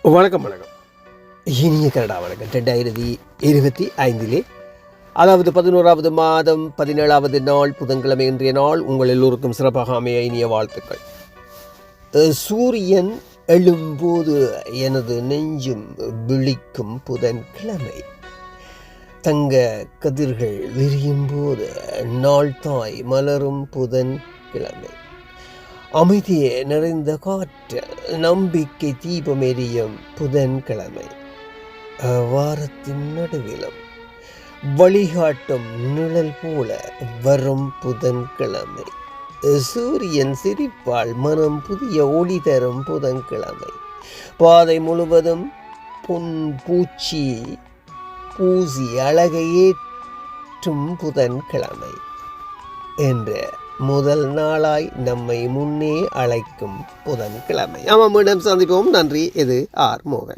வணக்கம் வணக்கம். இனிய கனடா வணக்கம். 2025 அதாவது 11வது மாதம் 17வது நாள் புதன்கிழமை இன்றைய நாள் உங்கள் எல்லோருக்கும் சிறப்பாக அமைய இனிய வாழ்த்துக்கள். சூரியன் எழும்போது எனது நெஞ்சும் விழிக்கும் புதன்கிழமை. தங்க கதிர்கள் விரியும் போது நாள் தாய் மலரும் புதன்கிழமை. அமைதியே நிறைந்த காற்றில் நம்பிக்கை தீபம் எரியும் புதன்கிழமை. வாரத்தின் நடுவிலும் வழிகாட்டும் நிழல் போல வரும் புதன்கிழமை. சூரியன் சிரிப்பால் மனம் புதிய ஒளி தரும் புதன்கிழமை. பாதை முழுவதும் பொன் பூச்சி பூசி அழகை ஏற்றும் புதன்கிழமை என்ற முதல் நாளாய் நம்மை முன்னே அழைக்கும் புதன்கிழமை. ஆமாம், மீண்டும் சந்திப்போம். நன்றி. இது ஆர் மோகன்.